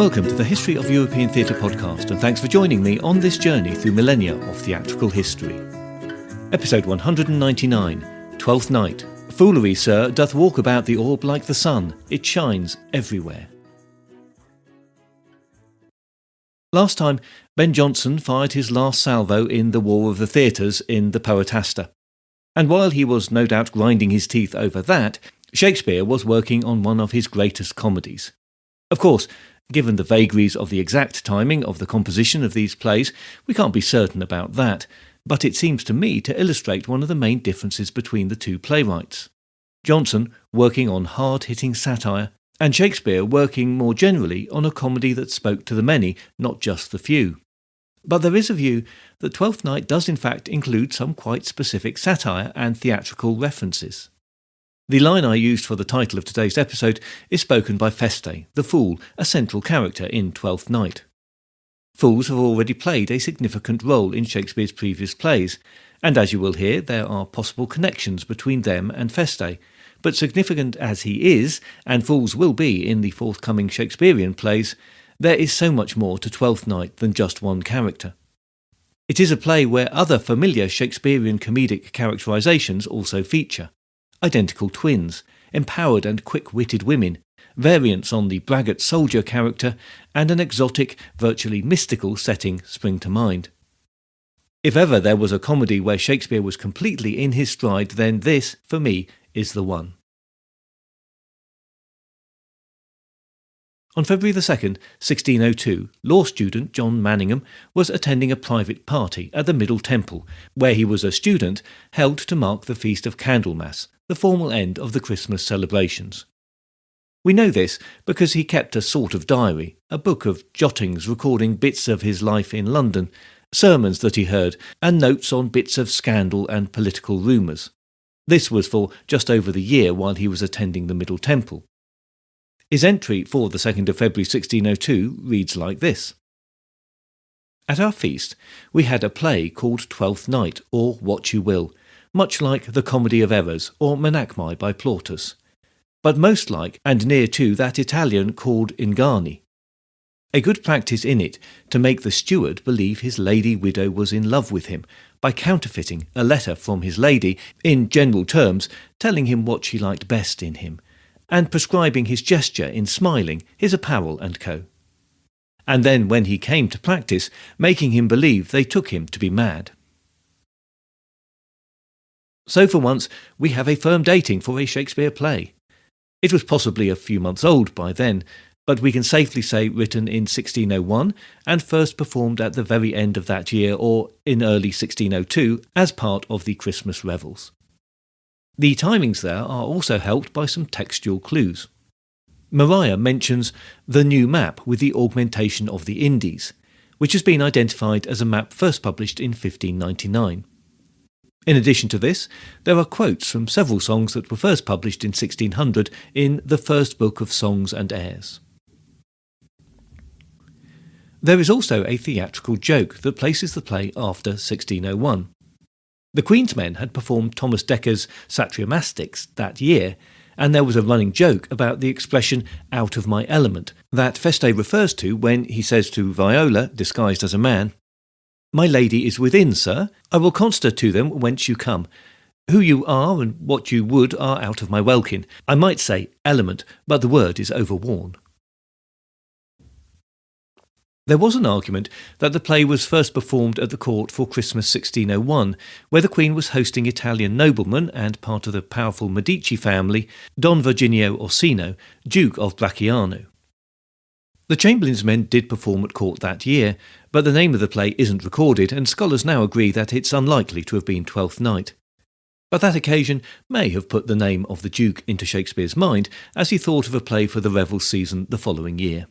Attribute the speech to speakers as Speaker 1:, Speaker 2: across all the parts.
Speaker 1: Welcome to the History of European Theatre podcast, and thanks for joining me on this journey through millennia of theatrical history. Episode 199, Twelfth Night. Foolery, sir, doth walk about the orb like the sun, it shines everywhere. Last time, Ben Jonson fired his last salvo in the War of the Theatres in the Poetaster. And while he was no doubt grinding his teeth over that, Shakespeare was working on one of his greatest comedies. Of course, given the vagaries of the exact timing of the composition of these plays, we can't be certain about that, but it seems to me to illustrate one of the main differences between the two playwrights. Jonson working on hard-hitting satire, and Shakespeare working more generally on a comedy that spoke to the many, not just the few. But there is a view that Twelfth Night does in fact include some quite specific satire and theatrical references. The line I used for the title of today's episode is spoken by Feste, the fool, a central character in Twelfth Night. Fools have already played a significant role in Shakespeare's previous plays, and as you will hear, there are possible connections between them and Feste. But significant as he is, and fools will be in the forthcoming Shakespearean plays, there is so much more to Twelfth Night than just one character. It is a play where other familiar Shakespearean comedic characterizations also feature. Identical twins, empowered and quick-witted women, variants on the braggart soldier character, and an exotic, virtually mystical setting spring to mind. If ever there was a comedy where Shakespeare was completely in his stride, then this, for me, is the one. On February 2nd, 1602, law student John Manningham was attending a private party at the Middle Temple, where he was a student, held to mark the Feast of Candlemas, the formal end of the Christmas celebrations. We know this because he kept a sort of diary, a book of jottings recording bits of his life in London, sermons that he heard, and notes on bits of scandal and political rumours. This was for just over the year while he was attending the Middle Temple. His entry for the 2nd of February 1602 reads like this. At our feast we had a play called Twelfth Night, or What You Will, much like the Comedy of Errors, or Menachmi by Plautus, but most like and near to that Italian called Inganni. A good practice in it to make the steward believe his lady widow was in love with him, by counterfeiting a letter from his lady, in general terms telling him what she liked best in him, and prescribing his gesture in smiling, his apparel and co. And then when he came to practice, making him believe they took him to be mad. So for once, we have a firm dating for a Shakespeare play. It was possibly a few months old by then, but we can safely say written in 1601 and first performed at the very end of that year or in early 1602 as part of the Christmas revels. The timings there are also helped by some textual clues. Maria mentions the new map with the augmentation of the Indies, which has been identified as a map first published in 1599. In addition to this, there are quotes from several songs that were first published in 1600 in the First Book of Songs and Airs. There is also a theatrical joke that places the play after 1601. The Queen's Men had performed Thomas Dekker's Satyomastix that year, and there was a running joke about the expression "out of my element" that Feste refers to when he says to Viola, disguised as a man, "My lady is within, sir. I will conster to them whence you come. Who you are and what you would are out of my welkin. I might say element, but the word is overworn." There was an argument that the play was first performed at the court for Christmas 1601, where the Queen was hosting Italian noblemen and part of the powerful Medici family, Don Virginio Orsino, Duke of Bracciano. The Chamberlain's Men did perform at court that year, but the name of the play isn't recorded, and scholars now agree that it's unlikely to have been Twelfth Night. But that occasion may have put the name of the Duke into Shakespeare's mind as he thought of a play for the revel season the following year.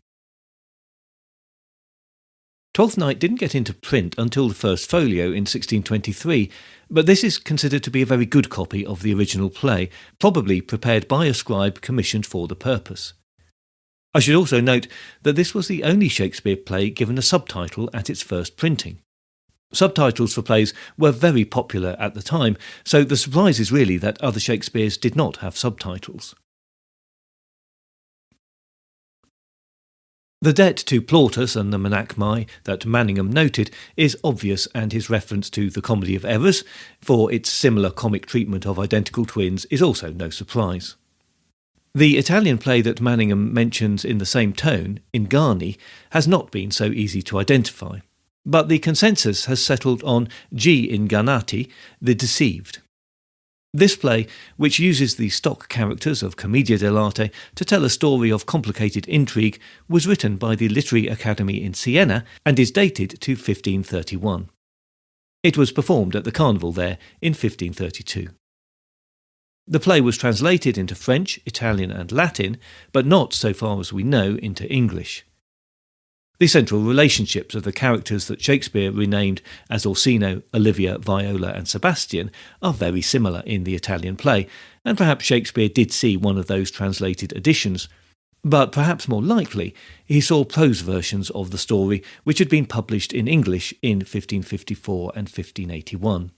Speaker 1: Twelfth Night didn't get into print until the first folio in 1623, but this is considered to be a very good copy of the original play, probably prepared by a scribe commissioned for the purpose. I should also note that this was the only Shakespeare play given a subtitle at its first printing. Subtitles for plays were very popular at the time, so the surprise is really that other Shakespeares did not have subtitles. The debt to Plautus and the Menachmi that Manningham noted is obvious, and his reference to the Comedy of Errors for its similar comic treatment of identical twins is also no surprise. The Italian play that Manningham mentions in the same tone, Inganni, has not been so easy to identify, but the consensus has settled on G. Ingannati, the Deceived. This play, which uses the stock characters of Commedia dell'arte to tell a story of complicated intrigue, was written by the Literary Academy in Siena and is dated to 1531. It was performed at the Carnival there in 1532. The play was translated into French, Italian and Latin, but not, so far as we know, into English. The central relationships of the characters that Shakespeare renamed as Orsino, Olivia, Viola and Sebastian are very similar in the Italian play, and perhaps Shakespeare did see one of those translated editions. But perhaps more likely, he saw prose versions of the story which had been published in English in 1554 and 1581.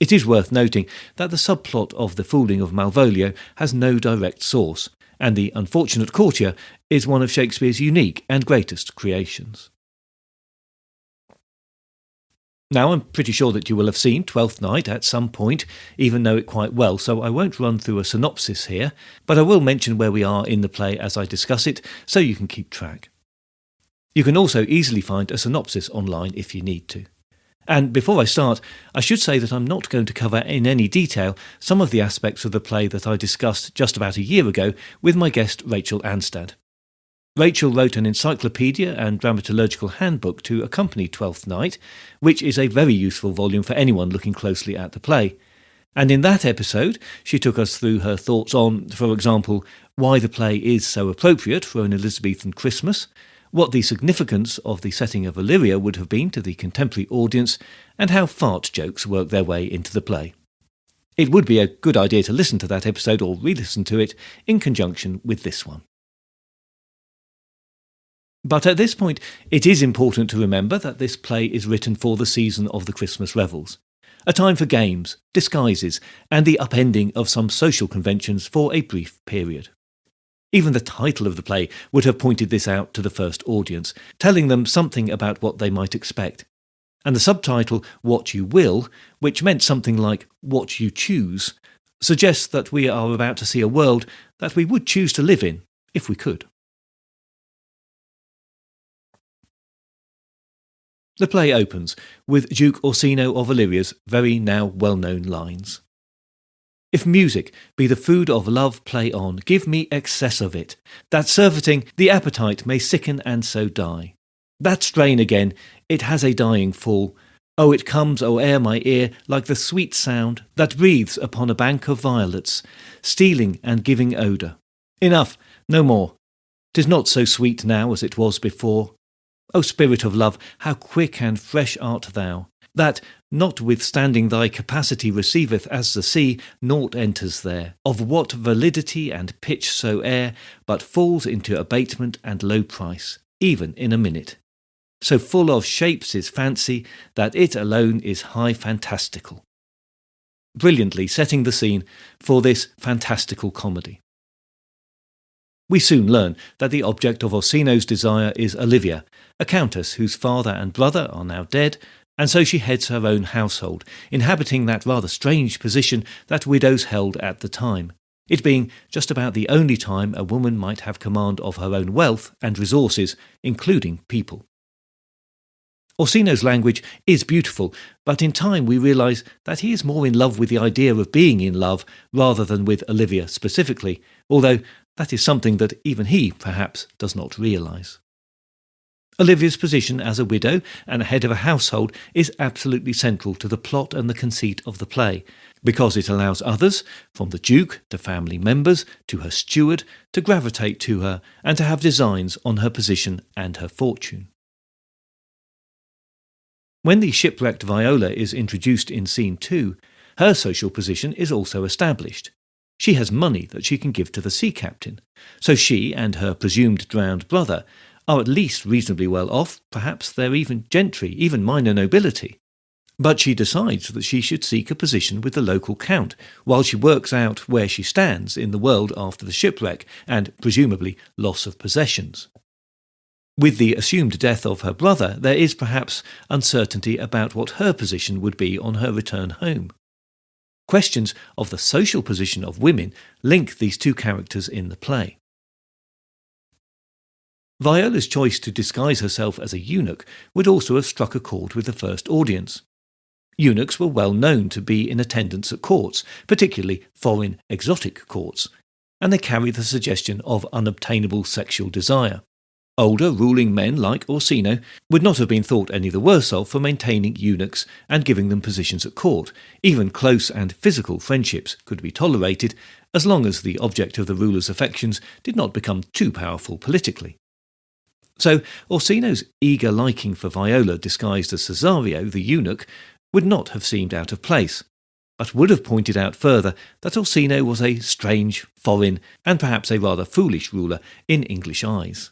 Speaker 1: It is worth noting that the subplot of The Fooling of Malvolio has no direct source, and the unfortunate courtier is one of Shakespeare's unique and greatest creations. Now, I'm pretty sure that you will have seen Twelfth Night at some point, even know it quite well, so I won't run through a synopsis here, but I will mention where we are in the play as I discuss it, so you can keep track. You can also easily find a synopsis online if you need to. And before I start, I should say that I'm not going to cover in any detail some of the aspects of the play that I discussed just about a year ago with my guest Rachel Anstad. Rachel wrote an encyclopedia and dramaturgical handbook to accompany Twelfth Night, which is a very useful volume for anyone looking closely at the play. And in that episode, she took us through her thoughts on, for example, why the play is so appropriate for an Elizabethan Christmas, what the significance of the setting of Illyria would have been to the contemporary audience, and how fart jokes work their way into the play. It would be a good idea to listen to that episode or re-listen to it in conjunction with this one. But at this point, it is important to remember that this play is written for the season of the Christmas revels, a time for games, disguises, and the upending of some social conventions for a brief period. Even the title of the play would have pointed this out to the first audience, telling them something about what they might expect. And the subtitle, What You Will, which meant something like What You Choose, suggests that we are about to see a world that we would choose to live in, if we could. The play opens with Duke Orsino of Illyria's very now well-known lines. If music be the food of love, play on, give me excess of it, that surfeiting the appetite may sicken and so die. That strain again, it has a dying fall. Oh, it comes o'er my ear like the sweet sound that breathes upon a bank of violets, stealing and giving odour. Enough, no more. 'Tis not so sweet now as it was before. O spirit of love, how quick and fresh art thou, that, notwithstanding thy capacity receiveth as the sea, naught enters there, of what validity and pitch soe'er, but falls into abatement and low price, even in a minute. So full of shapes is fancy, that it alone is high fantastical. Brilliantly setting the scene for this fantastical comedy. We soon learn that the object of Orsino's desire is Olivia, a countess whose father and brother are now dead, and so she heads her own household, inhabiting that rather strange position that widows held at the time, it being just about the only time a woman might have command of her own wealth and resources, including people. Orsino's language is beautiful, but in time we realise that he is more in love with the idea of being in love rather than with Olivia specifically, although that is something that even he, perhaps, does not realise. Olivia's position as a widow and head of a household is absolutely central to the plot and the conceit of the play, because it allows others, from the Duke to family members to her steward, to gravitate to her and to have designs on her position and her fortune. When the shipwrecked Viola is introduced in Scene 2, her social position is also established. She has money that she can give to the sea captain, so she and her presumed drowned brother are at least reasonably well off, perhaps they're even gentry, even minor nobility. But she decides that she should seek a position with the local count, while she works out where she stands in the world after the shipwreck and, presumably, loss of possessions. With the assumed death of her brother, there is perhaps uncertainty about what her position would be on her return home. Questions of the social position of women link these two characters in the play. Viola's choice to disguise herself as a eunuch would also have struck a chord with the first audience. Eunuchs were well known to be in attendance at courts, particularly foreign exotic courts, and they carry the suggestion of unobtainable sexual desire. Older ruling men like Orsino would not have been thought any the worse of for maintaining eunuchs and giving them positions at court. Even close and physical friendships could be tolerated as long as the object of the ruler's affections did not become too powerful politically. So Orsino's eager liking for Viola disguised as Cesario, the eunuch, would not have seemed out of place, but would have pointed out further that Orsino was a strange, foreign, and perhaps a rather foolish ruler in English eyes.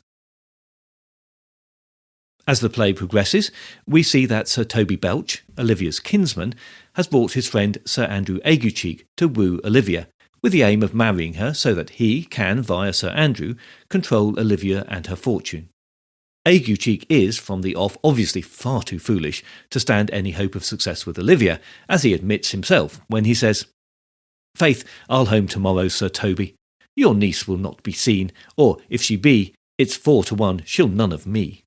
Speaker 1: As the play progresses, we see that Sir Toby Belch, Olivia's kinsman, has brought his friend Sir Andrew Aguecheek to woo Olivia, with the aim of marrying her so that he can, via Sir Andrew, control Olivia and her fortune. Aguecheek is, from the off, obviously far too foolish to stand any hope of success with Olivia, as he admits himself when he says, "Faith, I'll home tomorrow, Sir Toby. Your niece will not be seen, or if she be, it's 4-1 she'll none of me."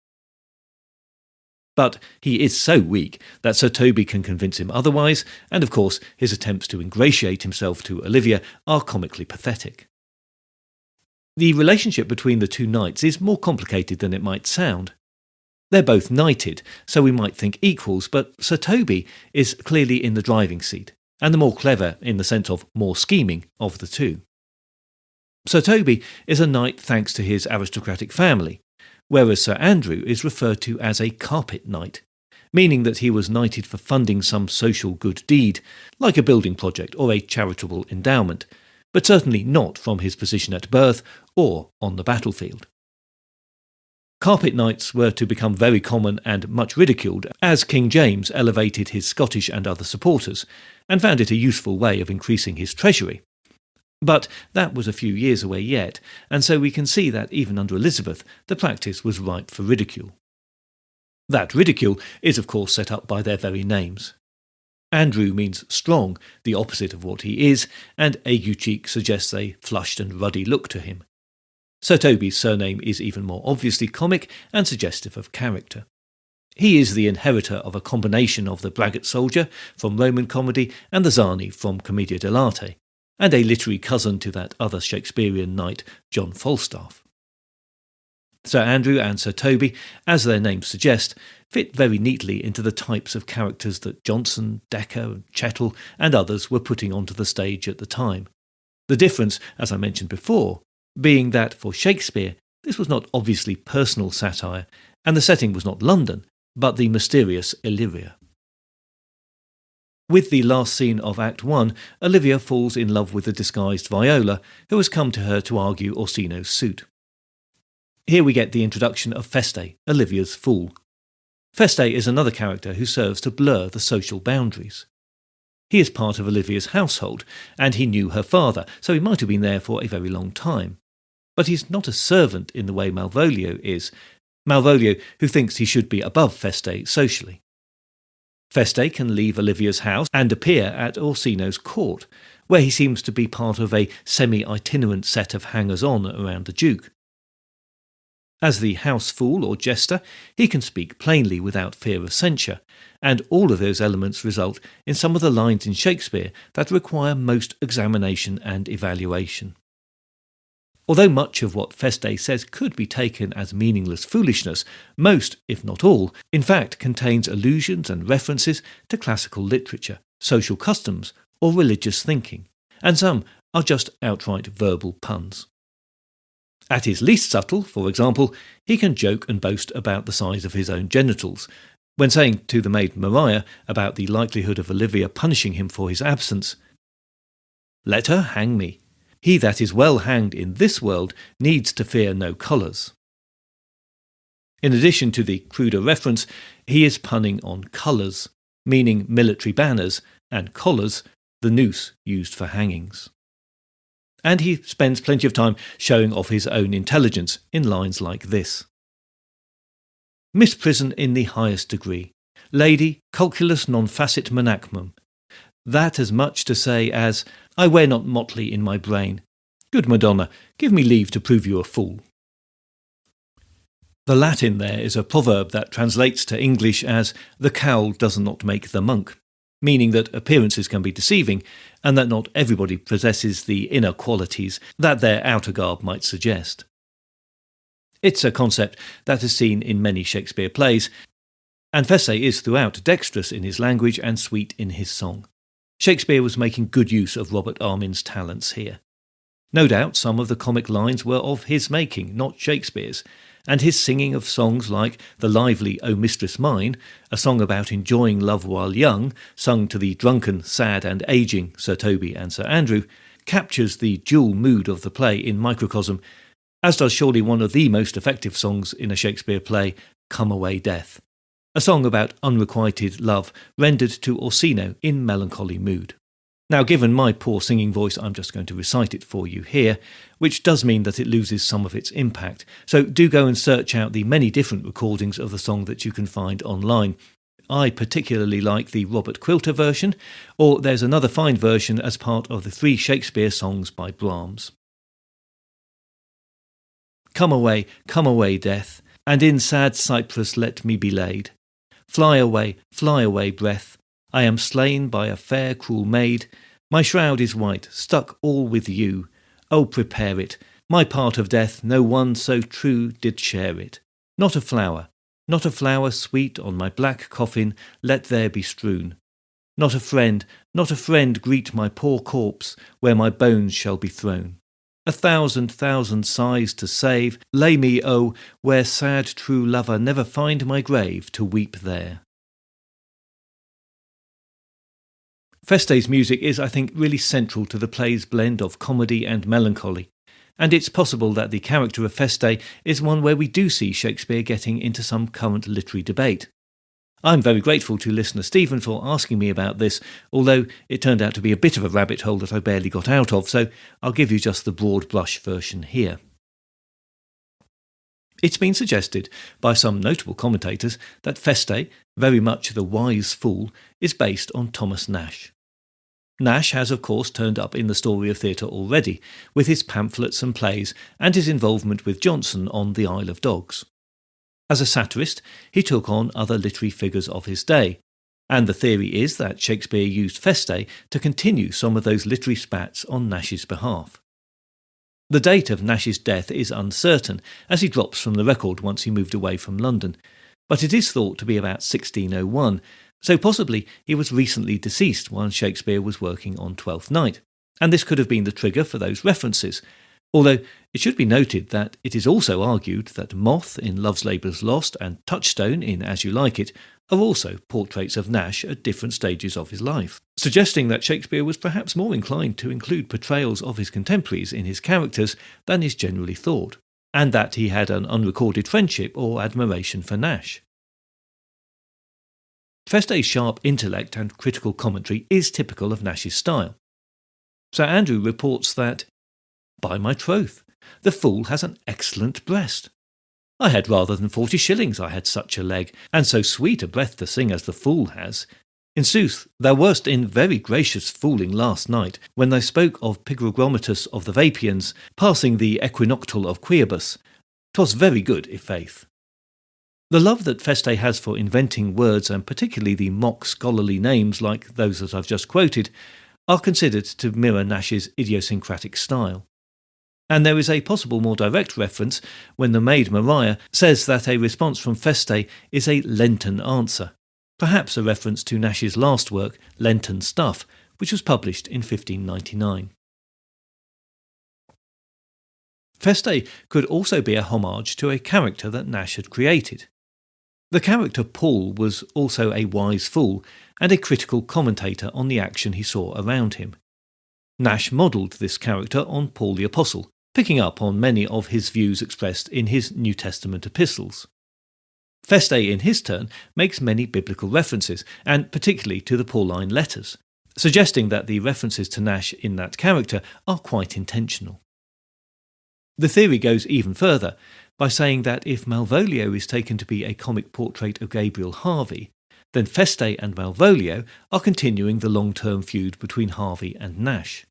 Speaker 1: But he is so weak that Sir Toby can convince him otherwise, and of course his attempts to ingratiate himself to Olivia are comically pathetic. The relationship between the two knights is more complicated than it might sound. They're both knighted, so we might think equals, but Sir Toby is clearly in the driving seat, and the more clever, in the sense of more scheming, of the two. Sir Toby is a knight thanks to his aristocratic family, whereas Sir Andrew is referred to as a carpet knight, meaning that he was knighted for funding some social good deed, like a building project or a charitable endowment, but certainly not from his position at birth or on the battlefield. Carpet knights were to become very common and much ridiculed as King James elevated his Scottish and other supporters, and found it a useful way of increasing his treasury. But that was a few years away yet, and so we can see that even under Elizabeth the practice was ripe for ridicule. That ridicule is of course set up by their very names. Andrew means strong, the opposite of what he is, and Aguecheek suggests a flushed and ruddy look to him. Sir Toby's surname is even more obviously comic and suggestive of character. He is the inheritor of a combination of the braggart soldier from Roman comedy and the zany from Commedia dell'arte, and a literary cousin to that other Shakespearean knight, John Falstaff. Sir Andrew and Sir Toby, as their names suggest, fit very neatly into the types of characters that Jonson, Dekker, Chettle and others were putting onto the stage at the time. The difference, as I mentioned before, being that for Shakespeare this was not obviously personal satire, and the setting was not London, but the mysterious Illyria. With the last scene of Act 1, Olivia falls in love with the disguised Viola, who has come to her to argue Orsino's suit. Here we get the introduction of Feste, Olivia's fool. Feste is another character who serves to blur the social boundaries. He is part of Olivia's household, and he knew her father, so he might have been there for a very long time. But he's not a servant in the way Malvolio is, Malvolio who thinks he should be above Feste socially. Feste can leave Olivia's house and appear at Orsino's court, where he seems to be part of a semi-itinerant set of hangers-on around the Duke. As the house fool or jester, he can speak plainly without fear of censure, and all of those elements result in some of the lines in Shakespeare that require most examination and evaluation. Although much of what Feste says could be taken as meaningless foolishness, most, if not all, in fact contains allusions and references to classical literature, social customs, or religious thinking, and some are just outright verbal puns. At his least subtle, for example, he can joke and boast about the size of his own genitals, when saying to the maid Maria about the likelihood of Olivia punishing him for his absence, "Let her hang me. He that is well hanged in this world needs to fear no colours." In addition to the cruder reference, he is punning on colours, meaning military banners, and collars, the noose used for hangings. And he spends plenty of time showing off his own intelligence in lines like this. misprison in the highest degree. Lady, calculus non facit monachmum. That as much to say as, I wear not motley in my brain. Good Madonna, give me leave to prove you a fool. The Latin there is a proverb that translates to English as, the cowl does not make the monk, meaning that appearances can be deceiving and that not everybody possesses the inner qualities that their outer garb might suggest. It's a concept that is seen in many Shakespeare plays, and Feste is throughout dexterous in his language and sweet in his song. Shakespeare was making good use of Robert Armin's talents here. No doubt some of the comic lines were of his making, not Shakespeare's, and his singing of songs like the lively O Mistress Mine, a song about enjoying love while young, sung to the drunken, sad and ageing Sir Toby and Sir Andrew, captures the dual mood of the play in microcosm, as does surely one of the most effective songs in a Shakespeare play, Come Away Death, a song about unrequited love rendered to Orsino in melancholy mood. Now, given my poor singing voice, I'm just going to recite it for you here, which does mean that it loses some of its impact. So do go and search out the many different recordings of the song that you can find online. I particularly like the Robert Quilter version, or there's another fine version as part of the 3 Shakespeare songs by Brahms. Come away, death, and in sad cypress let me be laid. Fly away, breath, I am slain by a fair cruel maid. My shroud is white, stuck all with you. Oh, prepare it, my part of death no one so true did share it. Not a flower sweet on my black coffin let there be strewn. Not a friend greet my poor corpse where my bones shall be thrown. 1,000 sighs to save, lay me, oh, where sad true lover never find my grave to weep there. Feste's music is, I think, really central to the play's blend of comedy and melancholy, and it's possible that the character of Feste is one where we do see Shakespeare getting into some current literary debate. I'm very grateful to listener Stephen for asking me about this, although it turned out to be a bit of a rabbit hole that I barely got out of, so I'll give you just the broad brush version here. It's been suggested by some notable commentators that Feste, very much the wise fool, is based on Thomas Nashe. Nashe has of course turned up in the story of theatre already, with his pamphlets and plays and his involvement with Jonson on the Isle of Dogs. As a satirist, he took on other literary figures of his day, and the theory is that Shakespeare used Feste to continue some of those literary spats on Nashe's behalf. The date of Nashe's death is uncertain, as he drops from the record once he moved away from London, but it is thought to be about 1601, so possibly he was recently deceased while Shakespeare was working on Twelfth Night, and this could have been the trigger for those references, although it should be noted that it is also argued that Moth in Love's Labour's Lost and Touchstone in As You Like It are also portraits of Nashe at different stages of his life, suggesting that Shakespeare was perhaps more inclined to include portrayals of his contemporaries in his characters than is generally thought, and that he had an unrecorded friendship or admiration for Nashe. Feste's sharp intellect and critical commentary is typical of Nashe's style. Sir Andrew reports that, "By my troth, the fool has an excellent breast. I had rather than 40 shillings I had such a leg, and so sweet a breath to sing as the fool has. In sooth, thou wast in very gracious fooling last night, when thou spoke of Pigrogometus of the Vapians, passing the equinoctial of Querbus. 'Twas very good, i' faith." The love that Feste has for inventing words, and particularly the mock scholarly names like those that I've just quoted, are considered to mirror Nashe's idiosyncratic style. And there is a possible more direct reference when the maid Maria says that a response from Feste is a Lenten answer, perhaps a reference to Nashe's last work, Lenten Stuff, which was published in 1599. Feste could also be a homage to a character that Nashe had created. The character Paul was also a wise fool and a critical commentator on the action he saw around him. Nashe modelled this character on Paul the Apostle, picking up on many of his views expressed in his New Testament epistles. Feste, in his turn, makes many biblical references, and particularly to the Pauline letters, suggesting that the references to Nashe in that character are quite intentional. The theory goes even further by saying that if Malvolio is taken to be a comic portrait of Gabriel Harvey, then Feste and Malvolio are continuing the long-term feud between Harvey and Nash.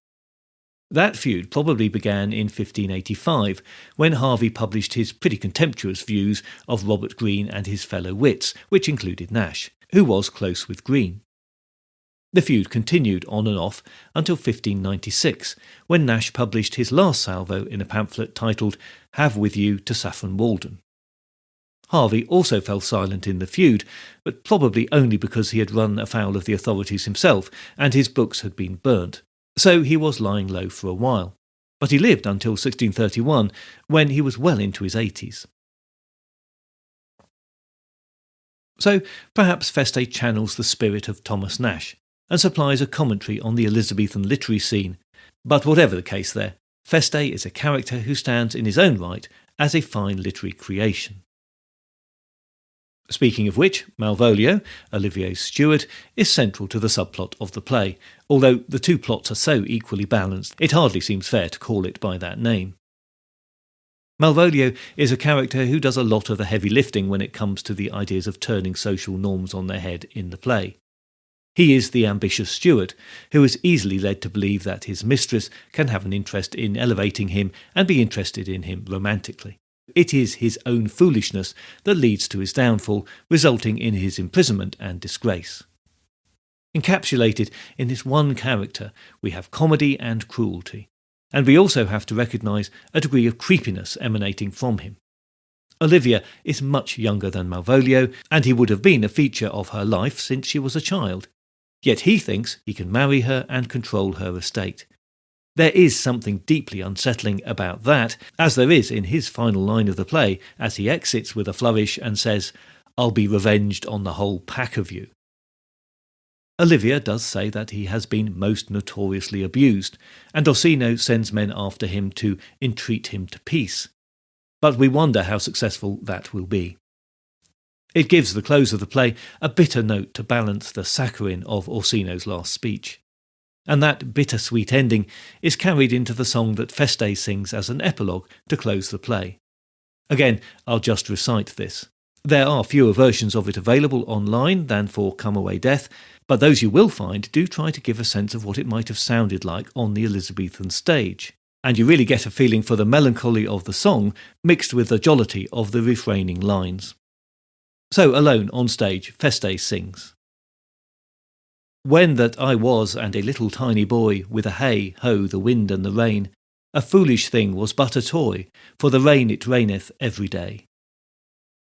Speaker 1: That feud probably began in 1585, when Harvey published his pretty contemptuous views of Robert Greene and his fellow wits, which included Nash, who was close with Greene. The feud continued on and off until 1596, when Nash published his last salvo in a pamphlet titled Have With You to Saffron Walden. Harvey also fell silent in the feud, but probably only because he had run afoul of the authorities himself and his books had been burnt, so he was lying low for a while. But he lived until 1631, when he was well into his 80s. So perhaps Feste channels the spirit of Thomas Nash, and supplies a commentary on the Elizabethan literary scene, but whatever the case there, Feste is a character who stands in his own right as a fine literary creation. Speaking of which, Malvolio, Olivier's steward, is central to the subplot of the play, although the two plots are so equally balanced it hardly seems fair to call it by that name. Malvolio is a character who does a lot of the heavy lifting when it comes to the ideas of turning social norms on their head in the play. He is the ambitious steward, who is easily led to believe that his mistress can have an interest in elevating him and be interested in him romantically. It is his own foolishness that leads to his downfall, resulting in his imprisonment and disgrace. Encapsulated in this one character, we have comedy and cruelty, and we also have to recognise a degree of creepiness emanating from him. Olivia is much younger than Malvolio, and he would have been a feature of her life since she was a child. Yet he thinks he can marry her and control her estate. There is something deeply unsettling about that, as there is in his final line of the play, as he exits with a flourish and says, "I'll be revenged on the whole pack of you." Olivia does say that he has been most notoriously abused, and Orsino sends men after him to entreat him to peace. But we wonder how successful that will be. It gives the close of the play a bitter note to balance the saccharine of Orsino's last speech. And that bittersweet ending is carried into the song that Feste sings as an epilogue to close the play. Again, I'll just recite this. There are fewer versions of it available online than for Come Away Death, but those you will find do try to give a sense of what it might have sounded like on the Elizabethan stage. And you really get a feeling for the melancholy of the song mixed with the jollity of the refraining lines. So, alone on stage, Feste sings. When that I was and a little tiny boy, with a hey, ho, the wind and the rain, a foolish thing was but a toy, for the rain it raineth every day.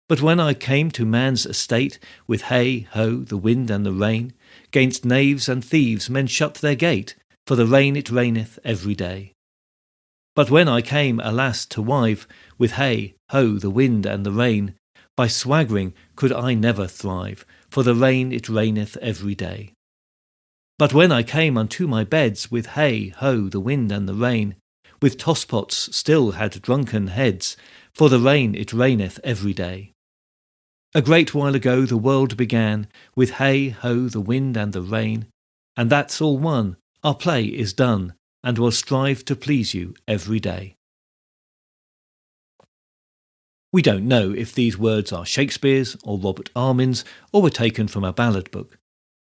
Speaker 1: But when I came to man's estate, with hey, ho, the wind and the rain, 'gainst knaves and thieves men shut their gate, for the rain it raineth every day. But when I came, alas, to wive, with hey, ho, the wind and the rain, by swaggering could I never thrive, for the rain it raineth every day. But when I came unto my beds, with hey, ho, the wind and the rain, with tosspots still had drunken heads, for the rain it raineth every day. A great while ago the world began, with hey, ho, the wind and the rain, and that's all one, our play is done, and we'll strive to please you every day. We don't know if these words are Shakespeare's or Robert Armin's or were taken from a ballad book,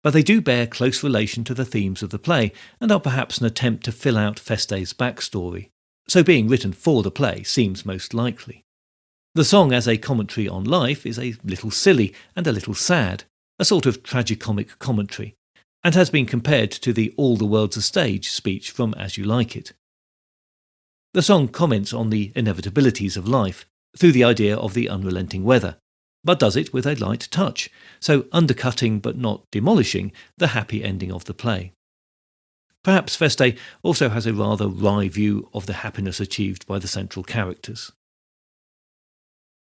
Speaker 1: but they do bear close relation to the themes of the play and are perhaps an attempt to fill out Feste's backstory, so being written for the play seems most likely. The song as a commentary on life is a little silly and a little sad, a sort of tragicomic commentary, and has been compared to the All the World's a Stage speech from As You Like It. The song comments on the inevitabilities of life, through the idea of the unrelenting weather, but does it with a light touch, so undercutting but not demolishing the happy ending of the play. Perhaps Feste also has a rather wry view of the happiness achieved by the central characters.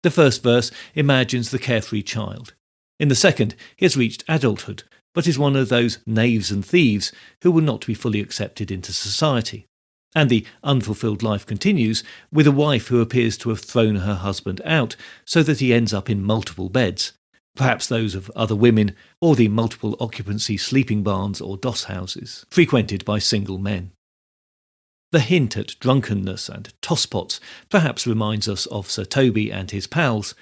Speaker 1: The first verse imagines the carefree child. In the second, he has reached adulthood, but is one of those knaves and thieves who will not be fully accepted into society. And the unfulfilled life continues with a wife who appears to have thrown her husband out so that he ends up in multiple beds, perhaps those of other women or the multiple occupancy sleeping barns or doss houses, frequented by single men. The hint at drunkenness and tosspots perhaps reminds us of Sir Toby and his pals,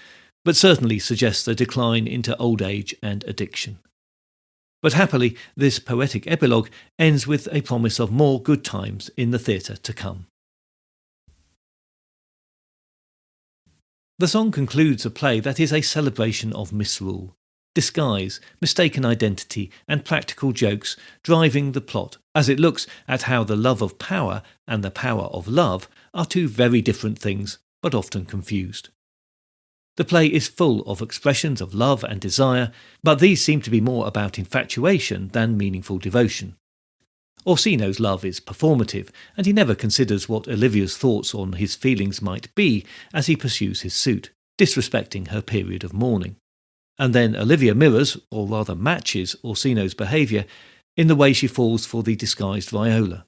Speaker 1: but certainly suggests a decline into old age and addiction. But happily, this poetic epilogue ends with a promise of more good times in the theatre to come. The song concludes a play that is a celebration of misrule, disguise, mistaken identity, and practical jokes driving the plot, as it looks at how the love of power and the power of love are two very different things, but often confused. The play is full of expressions of love and desire, but these seem to be more about infatuation than meaningful devotion. Orsino's love is performative, and he never considers what Olivia's thoughts on his feelings might be as he pursues his suit, disrespecting her period of mourning. And then Olivia mirrors, or rather matches, Orsino's behaviour in the way she falls for the disguised Viola.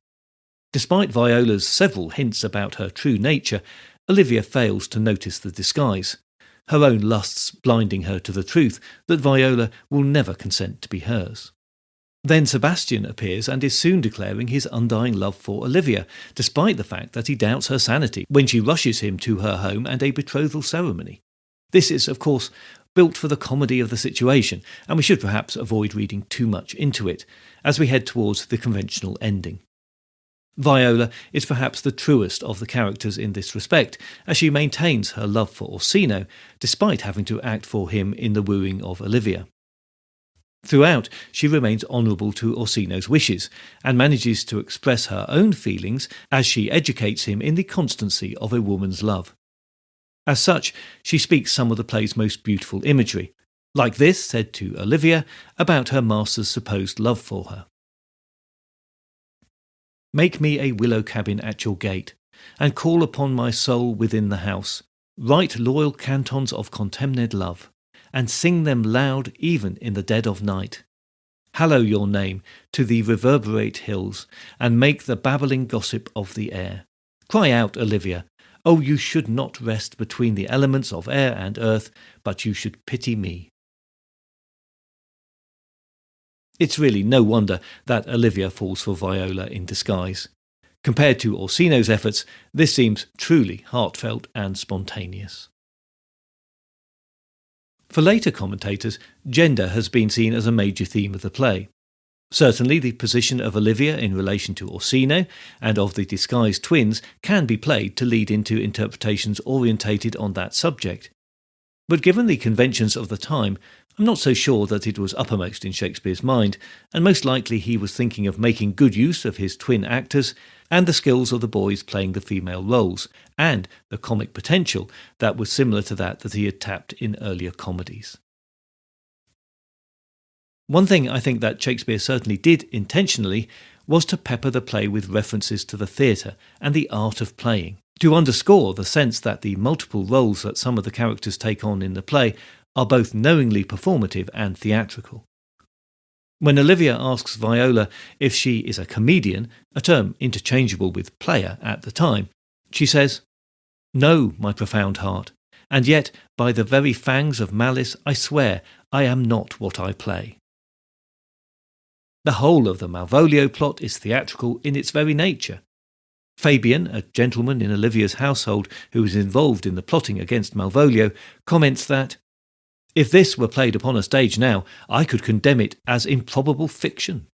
Speaker 1: Despite Viola's several hints about her true nature, Olivia fails to notice the disguise, her own lusts blinding her to the truth that Viola will never consent to be hers. Then Sebastian appears and is soon declaring his undying love for Olivia, despite the fact that he doubts her sanity when she rushes him to her home and a betrothal ceremony. This is, of course, built for the comedy of the situation, and we should perhaps avoid reading too much into it as we head towards the conventional ending. Viola is perhaps the truest of the characters in this respect, as she maintains her love for Orsino despite having to act for him in the wooing of Olivia. Throughout, she remains honourable to Orsino's wishes, and manages to express her own feelings as she educates him in the constancy of a woman's love. As such, she speaks some of the play's most beautiful imagery, like this said to Olivia about her master's supposed love for her. Make me a willow cabin at your gate, and call upon my soul within the house. Write loyal cantons of contemned love, and sing them loud even in the dead of night. Hallow your name to the reverberate hills, and make the babbling gossip of the air. Cry out, Olivia, oh, you should not rest between the elements of air and earth, but you should pity me. It's really no wonder that Olivia falls for Viola in disguise. Compared to Orsino's efforts, this seems truly heartfelt and spontaneous. For later commentators, gender has been seen as a major theme of the play. Certainly the position of Olivia in relation to Orsino and of the disguised twins can be played to lead into interpretations orientated on that subject. But given the conventions of the time, I'm not so sure that it was uppermost in Shakespeare's mind, and most likely he was thinking of making good use of his twin actors and the skills of the boys playing the female roles, and the comic potential that was similar to that he had tapped in earlier comedies. One thing I think that Shakespeare certainly did intentionally was to pepper the play with references to the theatre and the art of playing, to underscore the sense that the multiple roles that some of the characters take on in the play are both knowingly performative and theatrical. When Olivia asks Viola if she is a comedian, a term interchangeable with player at the time, she says, "No, my profound heart, and yet by the very fangs of malice I swear I am not what I play." The whole of the Malvolio plot is theatrical in its very nature. Fabian, a gentleman in Olivia's household who is involved in the plotting against Malvolio, comments that, "If this were played upon a stage now, I could condemn it as improbable fiction."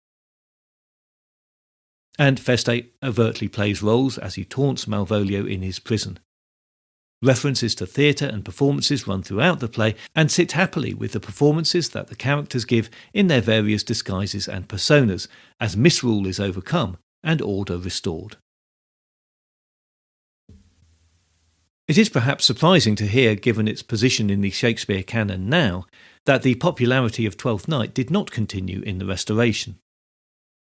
Speaker 1: And Feste overtly plays roles as he taunts Malvolio in his prison. References to theatre and performances run throughout the play and sit happily with the performances that the characters give in their various disguises and personas, as misrule is overcome and order restored. It is perhaps surprising to hear, given its position in the Shakespeare canon now, that the popularity of Twelfth Night did not continue in the Restoration.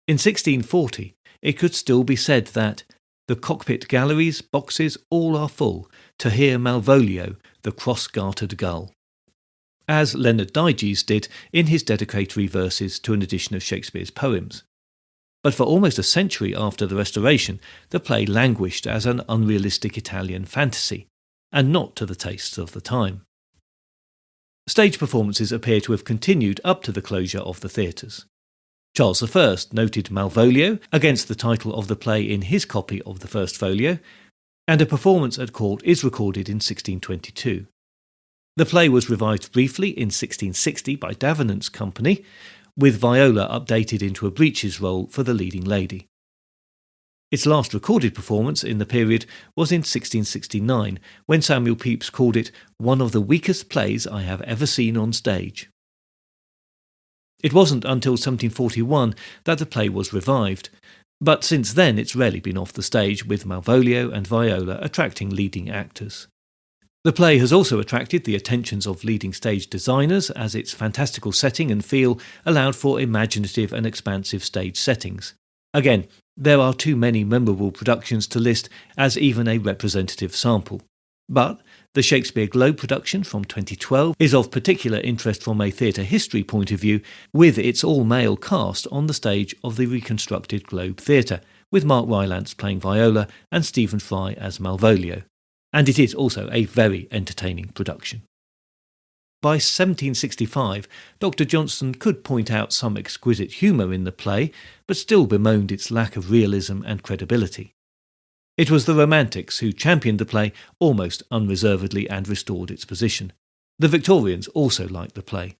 Speaker 1: In 1640, it could still be said that the cockpit galleries, boxes, all are full, to hear Malvolio, the cross-gartered gull, as Leonard Diges did in his dedicatory verses to an edition of Shakespeare's poems. But for almost a century after the Restoration, the play languished as an unrealistic Italian fantasy, and not to the tastes of the time. Stage performances appear to have continued up to the closure of the theatres. Charles I noted Malvolio against the title of the play in his copy of the first folio, and a performance at court is recorded in 1622. The play was revised briefly in 1660 by Davenant's company, with Viola updated into a breeches role for the leading lady. Its last recorded performance in the period was in 1669, when Samuel Pepys called it one of the weakest plays I have ever seen on stage. It wasn't until 1741 that the play was revived, but since then it's rarely been off the stage, with Malvolio and Viola attracting leading actors. The play has also attracted the attentions of leading stage designers, as its fantastical setting and feel allowed for imaginative and expansive stage settings. Again, there are too many memorable productions to list as even a representative sample. But the Shakespeare Globe production from 2012 is of particular interest from a theatre history point of view, with its all-male cast on the stage of the reconstructed Globe Theatre, with Mark Rylance playing Viola and Stephen Fry as Malvolio. And it is also a very entertaining production. By 1765, Dr. Johnson could point out some exquisite humour in the play, but still bemoaned its lack of realism and credibility. It was the Romantics who championed the play almost unreservedly and restored its position. The Victorians also liked the play.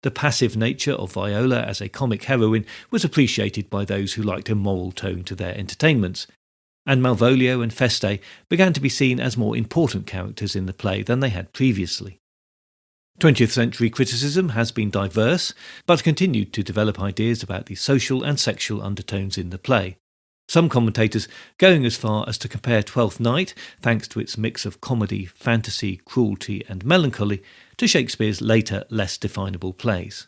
Speaker 1: The passive nature of Viola as a comic heroine was appreciated by those who liked a moral tone to their entertainments, and Malvolio and Feste began to be seen as more important characters in the play than they had previously. 20th century criticism has been diverse, but continued to develop ideas about the social and sexual undertones in the play. Some commentators going as far as to compare Twelfth Night, thanks to its mix of comedy, fantasy, cruelty and melancholy, to Shakespeare's later, less definable plays.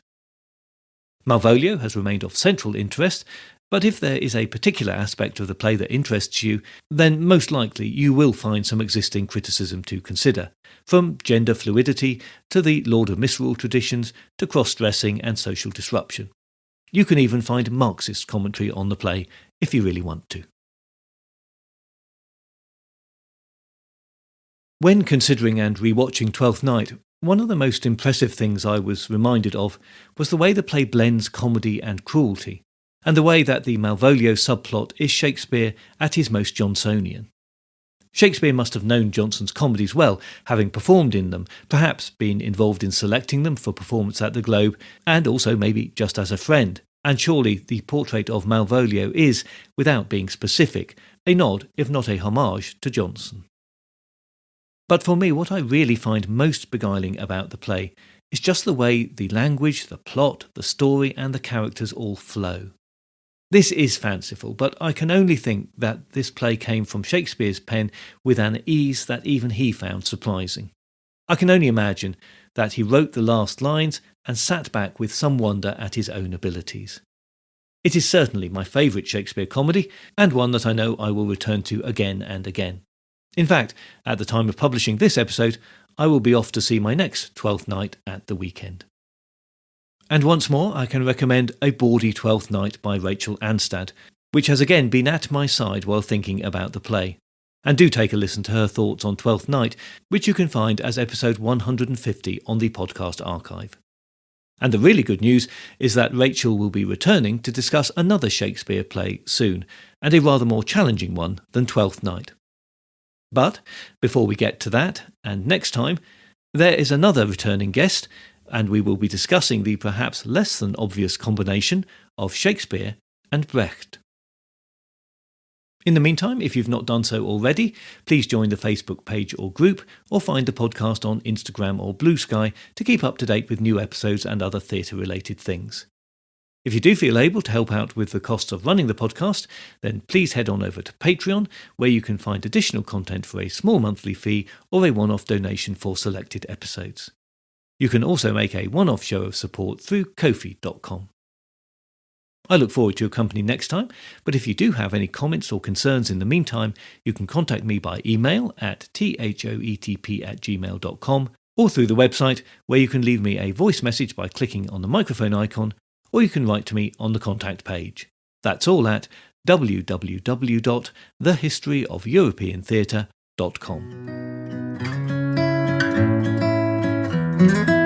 Speaker 1: Malvolio has remained of central interest, but if there is a particular aspect of the play that interests you, then most likely you will find some existing criticism to consider, from gender fluidity to the Lord of Misrule traditions to cross-dressing and social disruption. You can even find Marxist commentary on the play if you really want to. When considering and rewatching Twelfth Night, one of the most impressive things I was reminded of was the way the play blends comedy and cruelty, and the way that the Malvolio subplot is Shakespeare at his most Johnsonian. Shakespeare must have known Jonson's comedies well, having performed in them, perhaps been involved in selecting them for performance at the Globe, and also maybe just as a friend. And surely the portrait of Malvolio is, without being specific, a nod, if not a homage, to Jonson. But for me, what I really find most beguiling about the play is just the way the language, the plot, the story and the characters all flow. This is fanciful, but I can only think that this play came from Shakespeare's pen with an ease that even he found surprising. I can only imagine that he wrote the last lines and sat back with some wonder at his own abilities. It is certainly my favourite Shakespeare comedy, and one that I know I will return to again and again. In fact, at the time of publishing this episode, I will be off to see my next Twelfth Night at the weekend. And once more, I can recommend A Bawdy Twelfth Night by Rachel Anstad, which has again been at my side while thinking about the play. And do take a listen to her thoughts on Twelfth Night, which you can find as episode 150 on the podcast archive. And the really good news is that Rachel will be returning to discuss another Shakespeare play soon, and a rather more challenging one than Twelfth Night. But before we get to that, and next time, there is another returning guest, and we will be discussing the perhaps less than obvious combination of Shakespeare and Brecht. In the meantime, if you've not done so already, please join the Facebook page or group, or find the podcast on Instagram or Blue Sky to keep up to date with new episodes and other theatre-related things. If you do feel able to help out with the costs of running the podcast, then please head on over to Patreon, where you can find additional content for a small monthly fee or a one-off donation for selected episodes. You can also make a one-off show of support through Ko-fi.com. I look forward to your company next time, but if you do have any comments or concerns in the meantime, you can contact me by email at thoetp@gmail.com or through the website, where you can leave me a voice message by clicking on the microphone icon, or you can write to me on the contact page. That's all at www.thehistoryofeuropeantheatre.com.